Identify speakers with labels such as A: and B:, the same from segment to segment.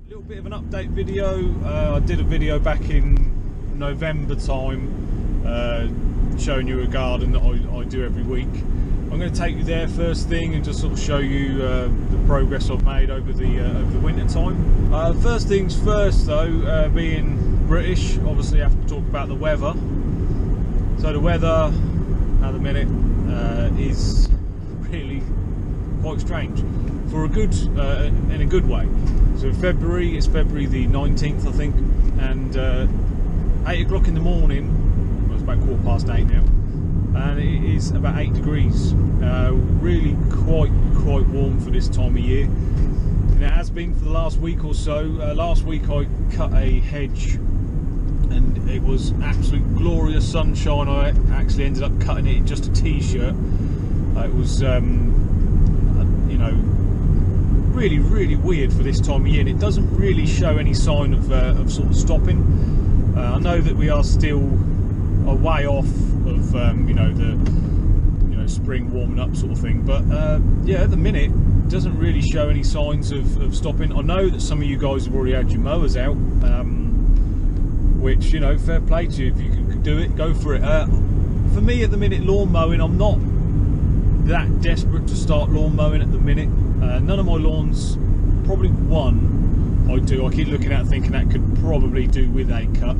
A: A little bit of an update video. I did a video back in November time showing you a garden that I do every week. I'm going to take you there first thing and just sort of show you the progress I've made over the winter time. First things first though, being British, obviously I have to talk about the weather. So the weather at the minute is really quite strange, for a good in a good way. So February, it's February the 19th I think, and 8 o'clock in the morning, well, it's about 8:15 now, and it is about 8 degrees. Really quite warm for this time of year, and it has been for the last week or so. Last week I cut a hedge and it was absolute glorious sunshine. I actually ended up cutting it in just a t-shirt. It was you know, really weird for this time of year, and it doesn't really show any sign of sort of stopping. I know that we are still a way off of you know, the spring warming up sort of thing, but yeah, at the minute it doesn't really show any signs of stopping. I know that some of you guys have already had your mowers out, which, you know, fair play to you. If you can do it, go for it. For me at the minute, lawn mowing, I'm not that desperate to start lawn mowing at the minute. None of my lawns, probably one I do, I keep looking at thinking that could probably do with a cut,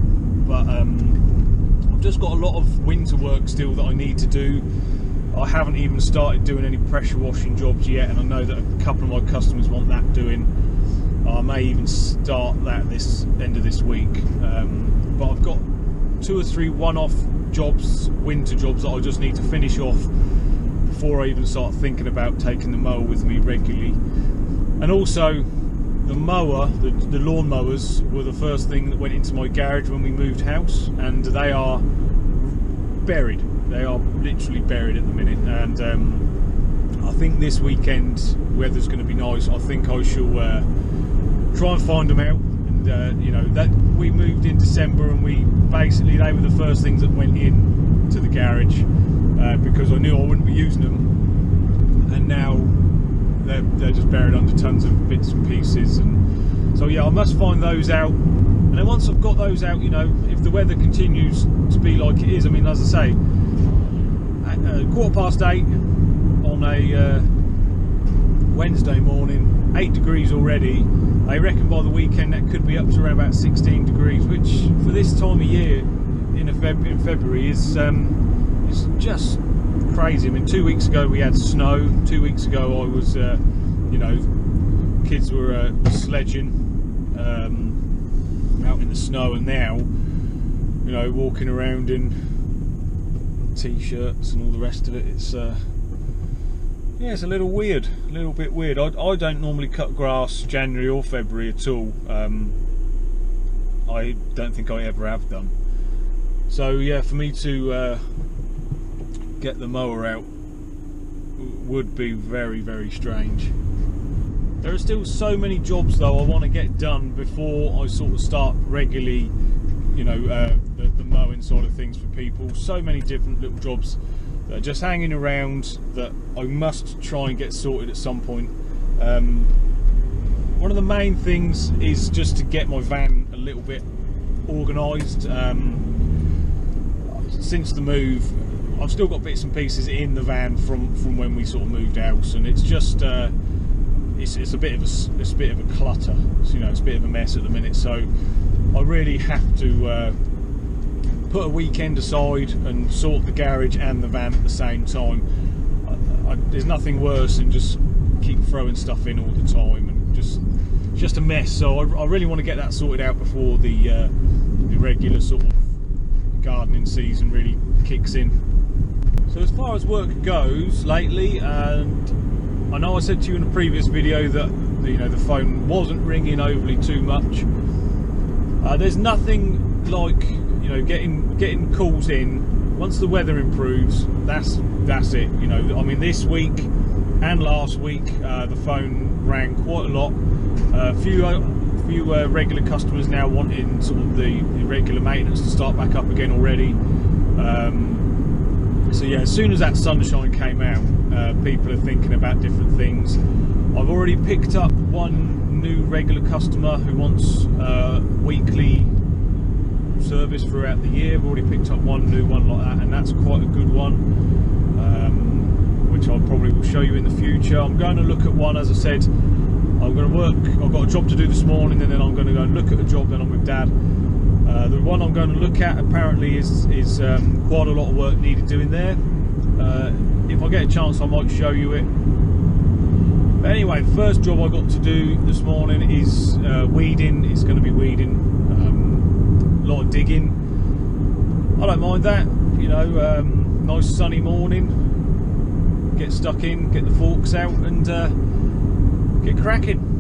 A: but I've just got a lot of winter work still that I need to do. I haven't even started doing any pressure washing jobs yet, and I know that a couple of my customers want that doing. I may even start that this end of this week, but I've got 2 or 3 one-off jobs, winter jobs, that I just need to finish off before I even start thinking about taking the mower with me regularly. And also the mower, the lawn mowers were the first thing that went into my garage when we moved house, and they are buried. They are literally buried at the minute, and I think this weekend weather's going to be nice. I think I shall try and find them out. And you know, that we moved in December, and they were the first things that went in to the garage, because I knew I wouldn't be using them, and now they're just buried under tons of bits and pieces. And so yeah, I must find those out, and then once I've got those out, you know, if the weather continues to be like it is, I mean, as I say, at 8:15 on a Wednesday morning, 8 degrees already. I reckon by the weekend that could be up to around about 16 degrees, which for this time of year in February is just crazy. I mean, 2 weeks ago we had snow. 2 weeks ago I was, you know, kids were sledging out in the snow, and now, you know, walking around in t-shirts and all the rest of it. It's yeah, it's a little weird, a little bit weird. I don't normally cut grass January or February at all. I don't think I ever have done. So yeah, for me to get the mower out would be very strange. There are still so many jobs though I want to get done before I sort of start regularly, you know, the mowing side of things for people. So many different little jobs that are just hanging around that I must try and get sorted at some point. One of the main things is just to get my van a little bit organised. Since the move, I've still got bits and pieces in the van from when we sort of moved house, and it's just it's a bit of a clutter. So, you know, it's a bit of a mess at the minute. So I really have to put a weekend aside and sort the garage and the van at the same time. There's nothing worse than just keep throwing stuff in all the time, and just a mess. So I really want to get that sorted out before the regular sort of gardening season really kicks in. So as far as work goes lately, and I know I said to you in a previous video that the phone wasn't ringing overly too much. There's nothing like, you know, getting calls in. Once the weather improves, that's it. You know, I mean, this week and last week the phone rang quite a lot. A few regular customers now wanting sort of the regular maintenance to start back up again already. So yeah, as soon as that sunshine came out, people are thinking about different things. I've already picked up one new regular customer who wants weekly service throughout the year. We've already picked up one new one like that, and that's quite a good one, which I probably will show you in the future. I'm going to look at one, as I said, I'm going to work, I've got a job to do this morning, and then I'm going to go and look at a job, then I'm with Dad. The one I'm going to look at apparently is quite a lot of work needed doing there. If I get a chance I might show you it. But anyway, the first job I got to do this morning is weeding. It's going to be weeding, a lot of digging. I don't mind that, you know, nice sunny morning, get stuck in, get the forks out and get cracking.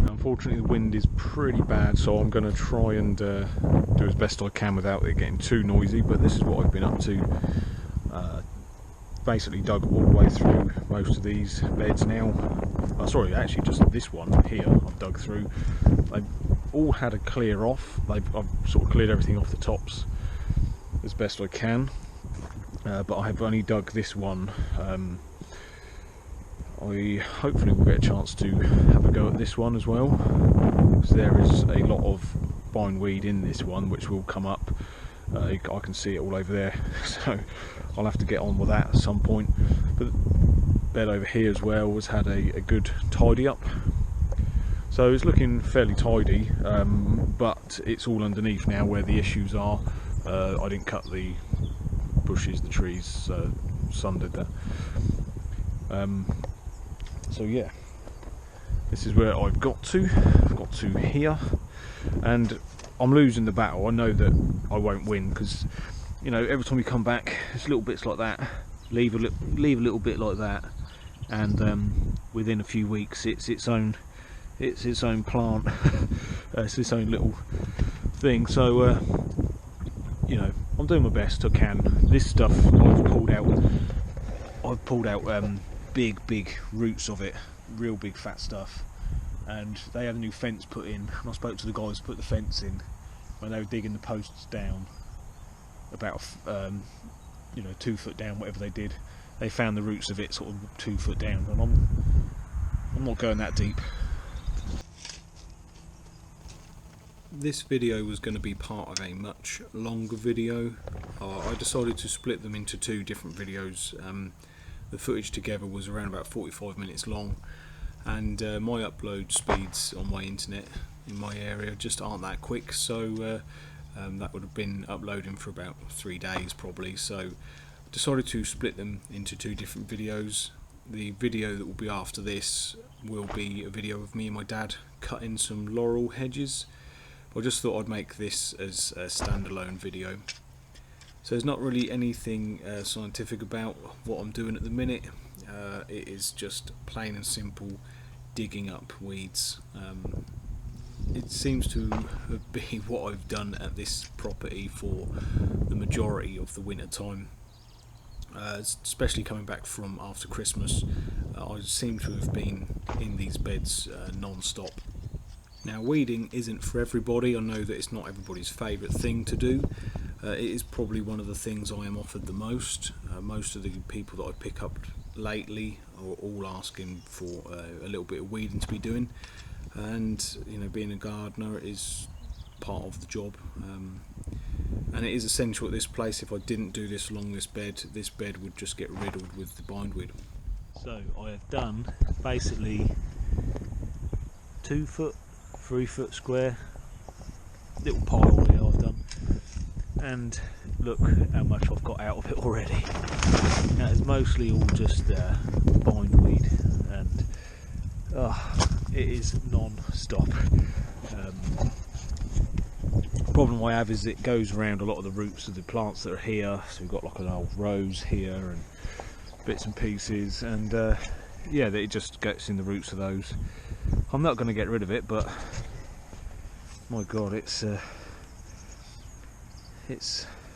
A: Unfortunately the wind is pretty bad, so I'm going to try and do as best I can without it getting too noisy, but this is what I've been up to. Basically dug all the way through most of these beds now. Sorry, actually just this one here I've dug through. They've all had a clear off. I've sort of cleared everything off the tops as best I can, but I have only dug this one. I hopefully will get a chance to have a go at this one as well, because there is a lot of bindweed in this one which will come up. I can see it all over there, so I'll have to get on with that at some point. But the bed over here as well has had a good tidy up, so it's looking fairly tidy, but it's all underneath now where the issues are. I didn't cut the bushes, the trees, sun did that. So yeah, this is where I've got to here, and I'm losing the battle. I know that I won't win, because you know, every time you come back it's little bits like that, leave a little bit like that, and within a few weeks it's its own plant. It's its own little thing. So you know, I'm doing my best I can. This stuff I've pulled out big roots of it, real big fat stuff, and they had a new fence put in, and I spoke to the guys who put the fence in when they were digging the posts down, about you know, 2 foot down, whatever they did. They found the roots of it sort of 2 foot down, and I'm not going that deep. This video was going to be part of a much longer video. I decided to split them into 2 different videos. The footage together was around about 45 minutes long, and my upload speeds on my internet in my area just aren't that quick, so that would have been uploading for about 3 days probably. So I decided to split them into 2 different videos. The video that will be after this will be a video of me and my dad cutting some laurel hedges. I just thought I'd make this as a standalone video. So there's not really anything scientific about what I'm doing at the minute. It is just plain and simple digging up weeds. It seems to be what I've done at this property for the majority of the winter time, especially coming back from after Christmas. I seem to have been in these beds non-stop. Now, weeding isn't for everybody. I know that it's not everybody's favourite thing to do. It is probably one of the things I am offered the most. Most of the people that I pick up lately are all asking for a little bit of weeding to be doing, and you know, being a gardener is part of the job, and it is essential at this place. If I didn't do this along this bed would just get riddled with the bindweed. So I have done basically 2 foot, 3 foot square little pile here I've done, and look how much I've got out of it already. Now it's mostly all just bindweed, and it is non-stop. The problem I have is it goes around a lot of the roots of the plants that are here, so we've got like an old rose here and bits and pieces, and yeah, it just gets in the roots of those. I'm not going to get rid of it, but my god, it's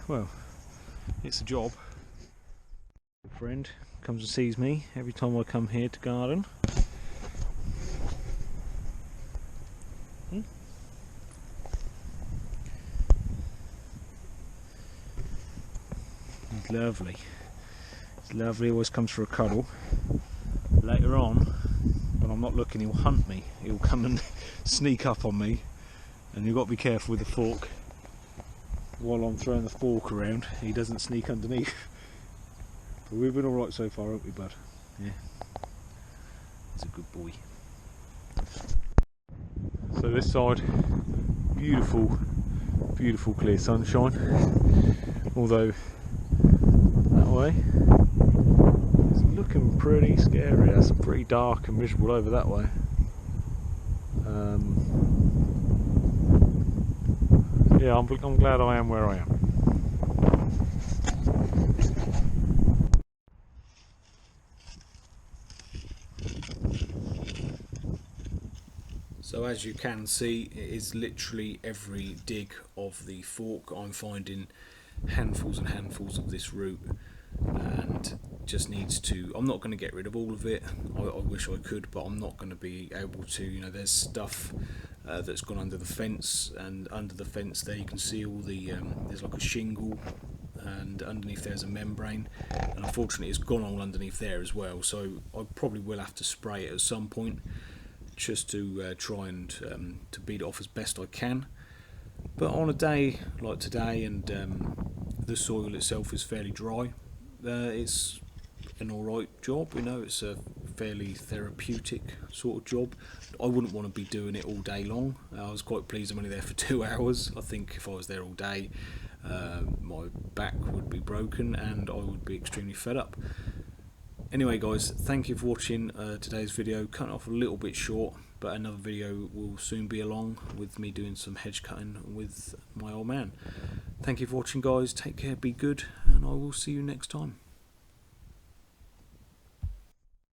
A: well, it's a job. A friend comes and sees me every time I come here to garden. It's lovely. It's lovely. Always comes for a cuddle. Later on, when when I'm not looking, he'll hunt me. He'll come and sneak up on me, and you've got to be careful with the fork. While I'm throwing the fork around, he doesn't sneak underneath. But we've been alright so far, haven't we, bud? Yeah. He's a good boy. So this side, beautiful, beautiful clear sunshine. Although that way, it's looking pretty scary. It's pretty dark and miserable over that way. Yeah, I'm glad I am where I am. So as you can see, it is literally every dig of the fork I'm finding handfuls and handfuls of this root, and just needs to, I'm not going to get rid of all of it. I wish I could, but I'm not going to be able to. You know, there's stuff that's gone under the fence, and under the fence there you can see all the there's like a shingle, and underneath there's a membrane, and unfortunately it's gone all underneath there as well. So I probably will have to spray it at some point, just to try and to beat it off as best I can. But on a day like today, and the soil itself is fairly dry, it's an alright job. You know, it's a fairly therapeutic sort of job. I wouldn't want to be doing it all day long. I was quite pleased I'm only there for 2 hours. I think if I was there all day, my back would be broken and I would be extremely fed up. Anyway guys, thank you for watching today's video. Cut off a little bit short, but another video will soon be along with me doing some hedge cutting with my old man. Thank you for watching guys, take care, be good, and I will see you next time.